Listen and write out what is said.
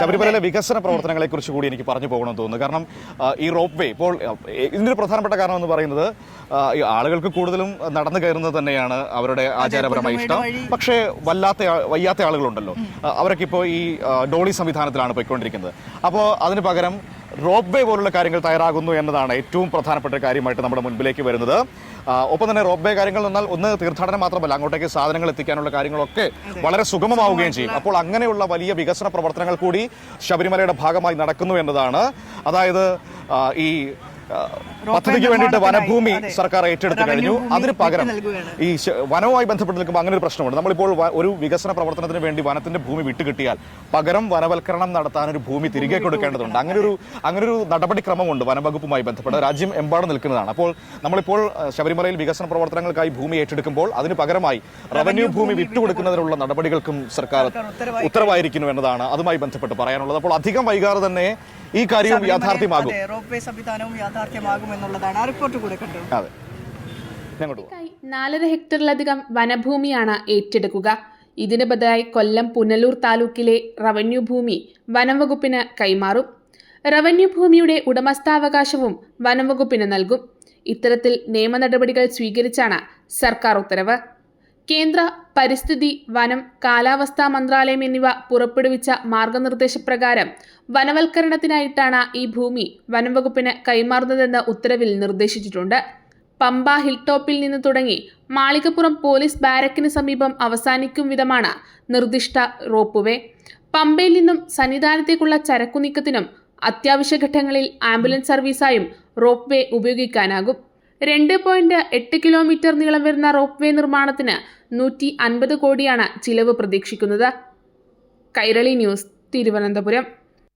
ശബരിമലയിലെ വികസന പ്രവർത്തനങ്ങളെക്കുറിച്ച് കൂടി എനിക്ക് പറഞ്ഞു പോകണമെന്ന് തോന്നുന്നു. കാരണം ഈ റോപ്പ് വേ ഇപ്പോൾ ഇതിൻ്റെ പ്രധാനപ്പെട്ട കാരണം എന്ന് പറയുന്നത് ഈ ആളുകൾക്ക് കൂടുതലും നടന്നു കയറുന്നത് തന്നെയാണ് അവരുടെ ആചാരപരമായ ഇഷ്ടം. പക്ഷേ വയ്യാത്ത ആളുകളുണ്ടല്ലോ, അവരൊക്കെ ഇപ്പോൾ ഈ ഡോളി സംവിധാനത്തിലാണ് പോയിക്കൊണ്ടിരിക്കുന്നത്. അപ്പോൾ അതിന് പകരം റോപ്പ് വേ പോലുള്ള കാര്യങ്ങൾ തയ്യാറാകുന്നു എന്നതാണ് ഏറ്റവും പ്രധാനപ്പെട്ട കാര്യമായിട്ട് നമ്മുടെ മുൻപിലേക്ക് വരുന്നത്. ഒപ്പം തന്നെ റോപ്പ് വേ കാര്യങ്ങൾ എന്നാൽ ഒന്ന് തീർത്ഥാടനം മാത്രമല്ല, അങ്ങോട്ടേക്ക് സാധനങ്ങൾ എത്തിക്കാനുള്ള കാര്യങ്ങളൊക്കെ വളരെ സുഗമമാവുകയും ചെയ്യും. അപ്പോൾ അങ്ങനെയുള്ള വലിയ വികസന പ്രവർത്തനങ്ങൾ കൂടി ശബരിമലയുടെ ഭാഗമായി നടക്കുന്നു എന്നതാണ്. അതായത് ഈ പദ്ധതിക്ക് വേണ്ടിയിട്ട് വനഭൂമി സർക്കാർ ഏറ്റെടുത്തു കഴിഞ്ഞു. അതിന് പകരം ഈ വനവുമായി ബന്ധപ്പെട്ട് നിൽക്കുമ്പോൾ അങ്ങനെ ഒരു പ്രശ്നമുണ്ട്. നമ്മളിപ്പോൾ ഒരു വികസന പ്രവർത്തനത്തിന് വേണ്ടി വനത്തിന്റെ ഭൂമി വിട്ടുകിട്ടിയാൽ പകരം വനവൽക്കരണം നടത്താൻ ഒരു ഭൂമി തിരികെ കൊടുക്കേണ്ടതുണ്ട്. അങ്ങനൊരു നടപടിക്രമമുണ്ട് വനംവകുപ്പുമായി ബന്ധപ്പെട്ട് രാജ്യം എമ്പാടും നിൽക്കുന്നതാണ്. അപ്പോൾ നമ്മളിപ്പോൾ ശബരിമലയിൽ വികസന പ്രവർത്തനങ്ങൾക്കായി ഭൂമി ഏറ്റെടുക്കുമ്പോൾ അതിന് പകരമായി റവന്യൂ ഭൂമി വിട്ടുകൊടുക്കുന്നതിനുള്ള നടപടികൾക്കും സർക്കാർ ഉത്തരവായിരിക്കുന്നു എന്നതാണ് അതുമായി ബന്ധപ്പെട്ട് പറയാനുള്ളത്. അപ്പോൾ അധികം വൈകാതെ തന്നെ ഈ കാര്യവും യാഥാർത്ഥ്യമാകും. റോപ്പ് വേ സംവിധാനവും യാഥാർത്ഥ്യമാകും എന്നുള്ളതാണ് ആ റിപ്പോർട്ട് കൂടെ കണ്ടത്. 4.5 ഹെക്ടറിലധികം വനഭൂമിയാണ് ഏറ്റെടുക്കുക. ഇതിന് ബദലായി കൊല്ലം പുനലൂർ താലൂക്കിലെ റവന്യൂ ഭൂമി വനംവകുപ്പിന് കൈമാറും. റവന്യൂ ഭൂമിയുടെ ഉടമസ്ഥാവകാശവും വനംവകുപ്പിന് നൽകും. ഇത്തരത്തിൽ നിയമ നടപടികൾ സ്വീകരിച്ചാണ് സർക്കാർ ഉത്തരവ്. കേന്ദ്ര പരിസ്ഥിതി, വനം, കാലാവസ്ഥാ മന്ത്രാലയം എന്നിവ പുറപ്പെടുവിച്ച മാർഗനിർദ്ദേശപ്രകാരം വനവൽക്കരണത്തിനായിട്ടാണ് ഈ ഭൂമി വനംവകുപ്പിന് കൈമാറുന്നതെന്ന് ഉത്തരവിൽ നിർദ്ദേശിച്ചിട്ടുണ്ട്. പമ്പ ഹിൽ ടോപ്പിൽ നിന്ന് തുടങ്ങി മാളികപ്പുറം പോലീസ് ബാരക്കിന് സമീപം അവസാനിക്കും വിധമാണ് നിർദ്ദിഷ്ട റോപ്പ് വേ. പമ്പയിൽ നിന്നും സന്നിധാനത്തേക്കുള്ള ചരക്കുനീക്കത്തിനും അത്യാവശ്യ ഘട്ടങ്ങളിൽ ആംബുലൻസ് സർവീസായും റോപ്പ് വേ ഉപയോഗിക്കാനാകും. 2.8 കിലോമീറ്റർ നീളം വരുന്ന റോപ്പ് വേ നിർമ്മാണത്തിന് 150 കോടിയാണ് ചിലവ് പ്രതീക്ഷിക്കുന്നത്. കൈരളി ന്യൂസ്, തിരുവനന്തപുരം.